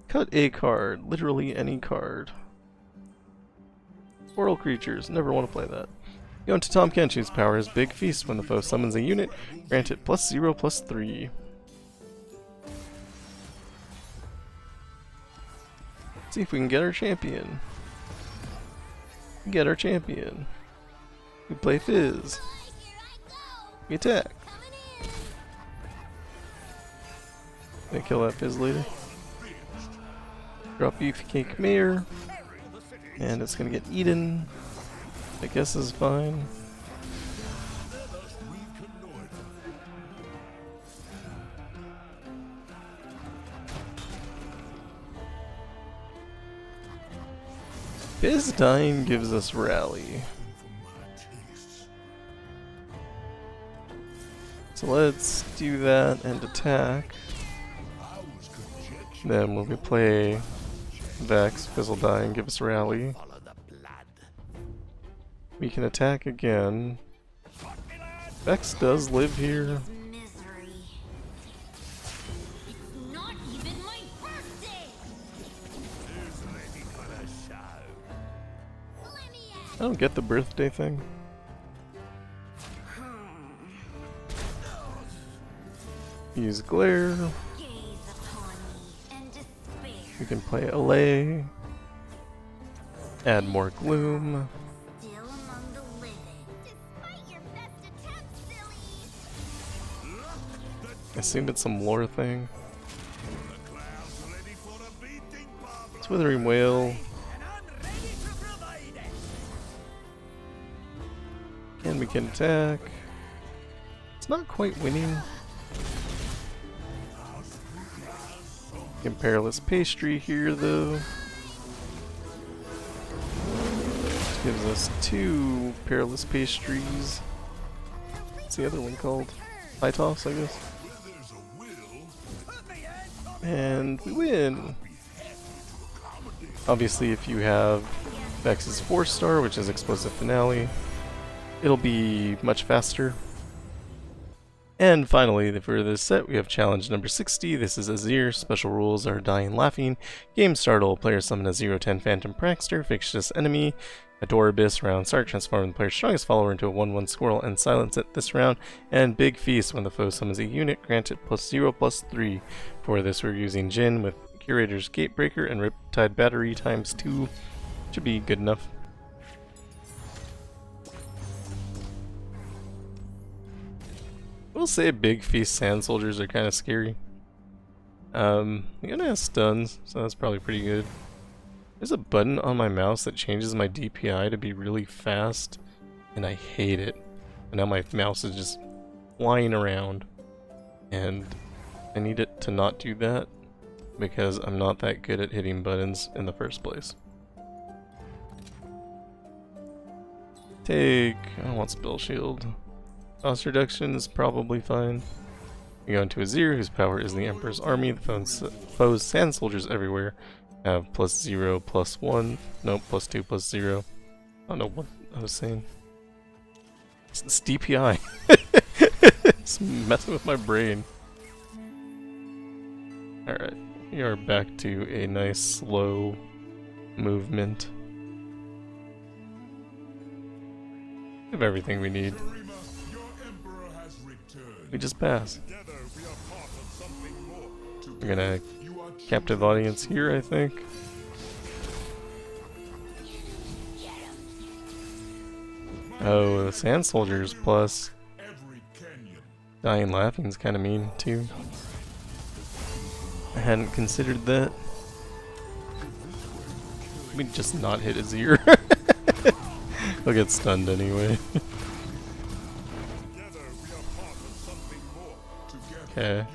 Cut a card, literally any card. Oral creatures, never want to play that. Go into Tahm Kench, whose power is Big Feast. When the foe summons a unit, grant it +0/+3. See if we can get our champion. Get our champion. We play Fizz. We attack. Gonna kill that Fizz later. Drop Beefy Cake Mayor. And it's gonna get eaten. I guess is fine. Fizz dying gives us rally. So let's do that and attack. Then when we play Vex, Fizz will die and give us rally. We can attack again. Vex does live here. Misery. It's not even my birthday. Let me I don't get the birthday thing. Use Glare. gaze upon me and despair. We can play Allay. Add more Gloom. Still among the living. Despite your best attempts, silly. I assume it's some lore thing. It's Withering Whale. And we can attack. It's not quite winning. Perilous Pastry here though. Gives us 2 Perilous Pastries. What's the other one called? High Toss, I guess. And we win! Obviously if you have Vex's 4-star, which is Explosive Finale, it'll be much faster. And finally, for this set, we have challenge number 60. This is Azir. Special rules are Dying Laughing. Game startle, player summon a 0/10 Phantom Prankster, fictitious enemy. Adore Abyss round, start transforming the player's strongest follower into a 1/1 squirrel and silence it this round. And Big Feast, when the foe summons a unit, grant it +0/+3. For this, we're using Jhin with Curator's Gatebreaker and Riptide Battery ×2. Should be good enough. I will say Big Feast Sand Soldiers are kind of scary. I'm gonna have stuns, so that's probably pretty good. There's a button on my mouse that changes my DPI to be really fast, and I hate it. And now my mouse is just flying around, and I need it to not do that because I'm not that good at hitting buttons in the first place. I don't want Spell Shield. Cost reduction is probably fine. We go into Azir, whose power is the Emperor's Army. The foe's sand soldiers everywhere have +0/+1. Nope, +2/+0. I don't know what I was saying. It's DPI. It's messing with my brain. Alright, we are back to a nice slow movement. We have everything we need. We just pass. We're gonna captive audience here, I think. Oh, Sand Soldiers plus Dying Laughing's kind of mean too. I hadn't considered that. We just not hit Azir. He'll get stunned anyway. Okay.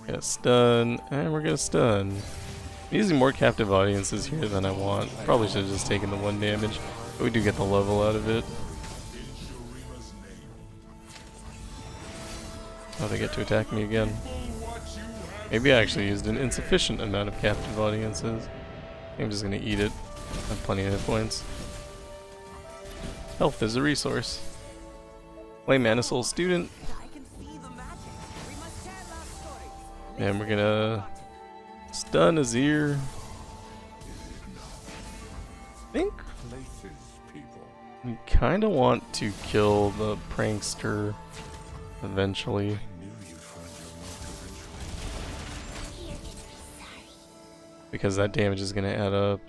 Got stun, and we're gonna stun. I'm using more captive audiences here than I want. Probably should have just taken the 1 damage, but we do get the level out of it. Oh, they get to attack me again. Maybe I actually used an insufficient amount of captive audiences. I'm just gonna eat it. I have plenty of hit points. Health is a resource. Play Mana Soul Student. And we're gonna stun Azir. I think we kinda want to kill the prankster eventually. Because that damage is gonna add up.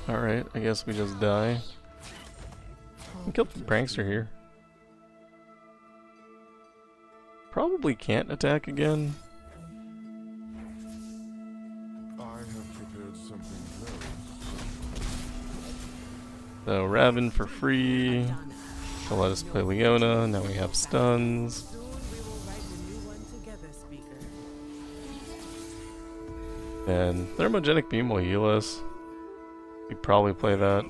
Alright, I guess we just die. We killed the prankster here. Probably can't attack again. I have prepared something very So Raven for free. So let us play Leona. Now we have stuns. And Thermogenic Beam will heal us. We probably play that.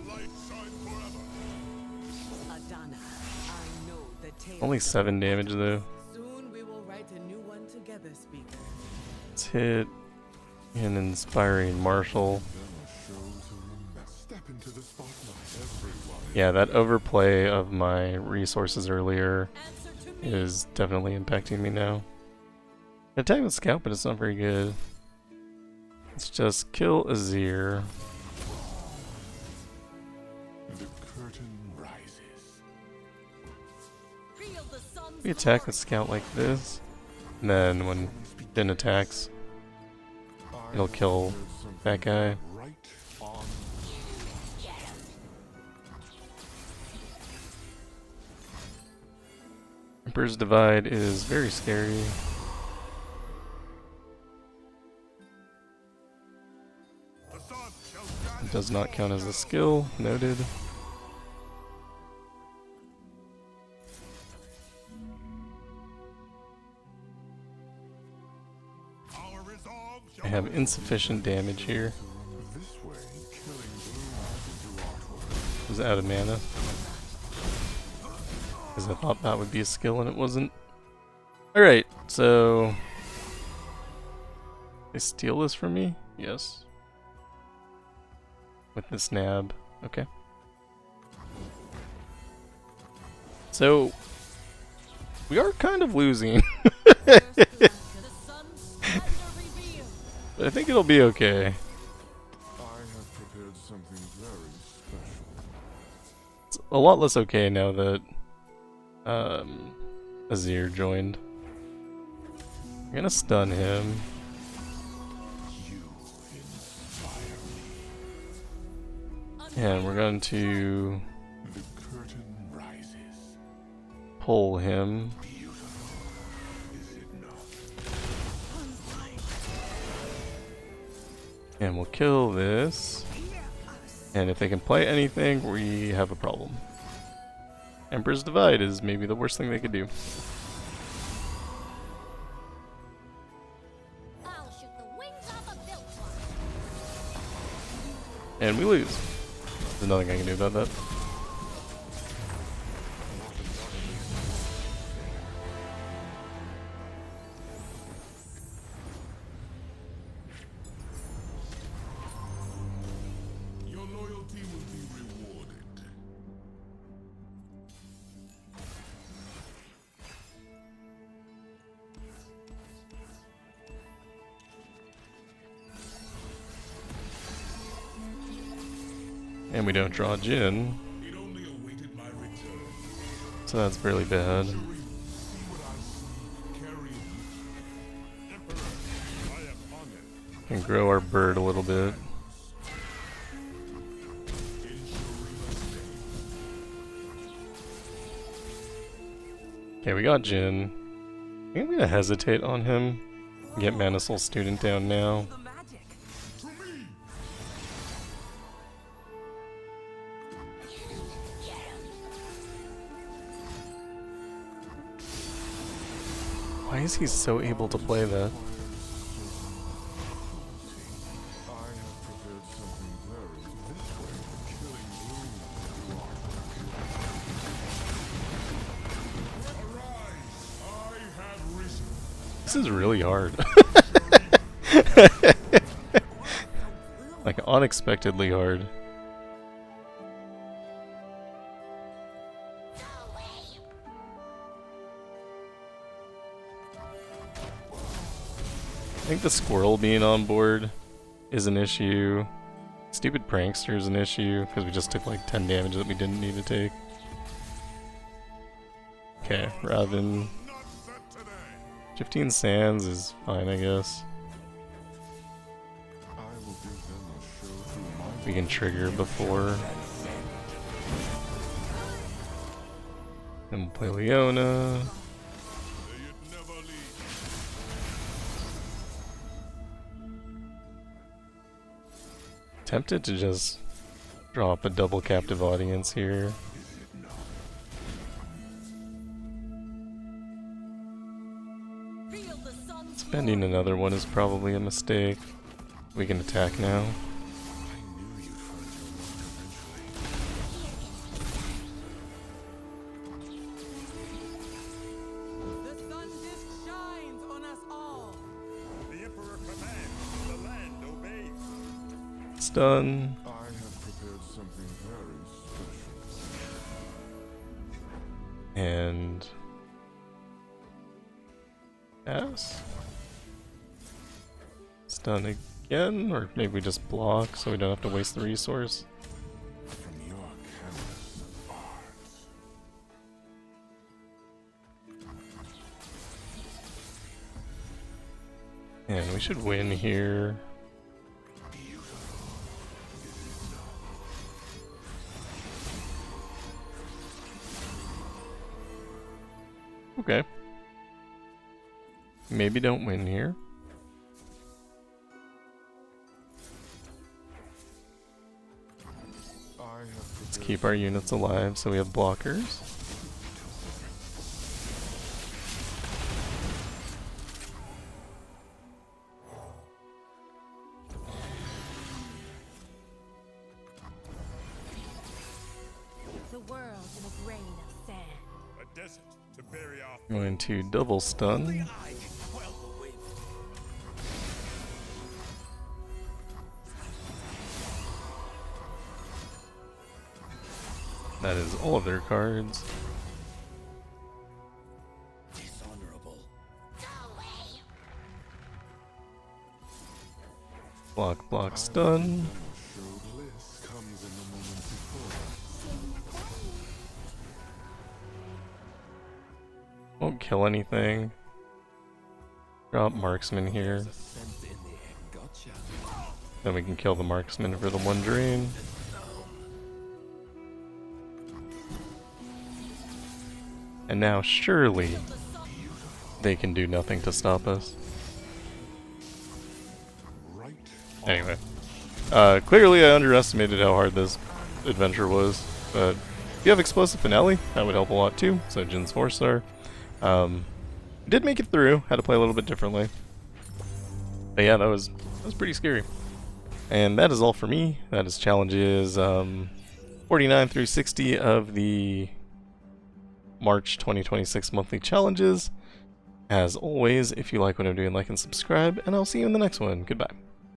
Only 7 damage though. Let's hit an Inspiring Marshal. Yeah, that overplay of my resources earlier is definitely impacting me now. I attack with Scout, but it's not very good. Let's just kill Azir. The curtain rises. We attack with Scout like this, and then when Jhin attacks, it'll kill that guy. Right on. Emperor's Divide is very scary. It does not count as a skill, noted. I have insufficient damage here. This way, killing blue into artwork. I was out of mana. Because I thought that would be a skill and it wasn't. Alright, so... They steal this from me? Yes. With this nab. Okay. So, we are kind of losing. But I think it'll be okay. I have prepared something very special. It's a lot less okay now that Azir joined. I'm gonna stun him. You inspire me. And we're going to The curtain rises. pull him. Beautiful, is it not? And we'll kill this. And if they can play anything, we have a problem. Emperor's Divide is maybe the worst thing they could do. I'll shoot the wings off a built one. And we lose. There's nothing I can do about that. Your loyalty will be rewarded. And we don't draw Jhin, It only awaited my return. so that's really bad. See what I see. Carry it. Emperor, I am honored. Can grow our bird a little bit. In Shurima's name. Okay, we got Jhin. I think I'm gonna hesitate on him. Get Mana Soul Student down now. The magic. To me! Why is he so able to play that? I have prepared something very this way. Killing bloom. Arise! I have risen. This is really hard. Like, unexpectedly hard. I think the squirrel being on board is an issue. Stupid prankster is an issue, because we just took like 10 damage that we didn't need to take. Okay, Raven. Not set today. 15 sands is fine, I guess. I will give them a show through my We can trigger before. Then we'll play Leona. May it never leave. Tempted to just drop a double captive audience here. Is it not? Feel the sun's Spending another one is probably a mistake. We can attack now. I knew you'd find your mark eventually. The sun disk shines on us all. The Emperor commands, the land obeys. Stun. I have prepared something very special. And... pass? Stun again? Or maybe we just block so we don't have to waste the resource? From your canvas of art. And we should win here. Okay. Maybe don't win here. I have Let's prepared keep our units alive so we have blockers. The world's in a grain of sand. a desert to bury our Going to double stun. I can quell the wind. That is all of their cards. Block, block, stun. Sure bliss comes in the moment before. Won't kill anything. Drop marksman here. Scent in the air. Gotcha. Then we can kill the marksman for the one drain. And now surely they can do nothing to stop us. Right. Anyway. Clearly I underestimated how hard this adventure was, but if you have explosive finale, that would help a lot too. So Jin's 4-star. Did make it through, had to play a little bit differently. But yeah, that was pretty scary. And that is all for me. That is challenges 49 through 60 of the March 2026 monthly challenges. As always, if you like what I'm doing, like and subscribe, and I'll see you in the next one. Goodbye.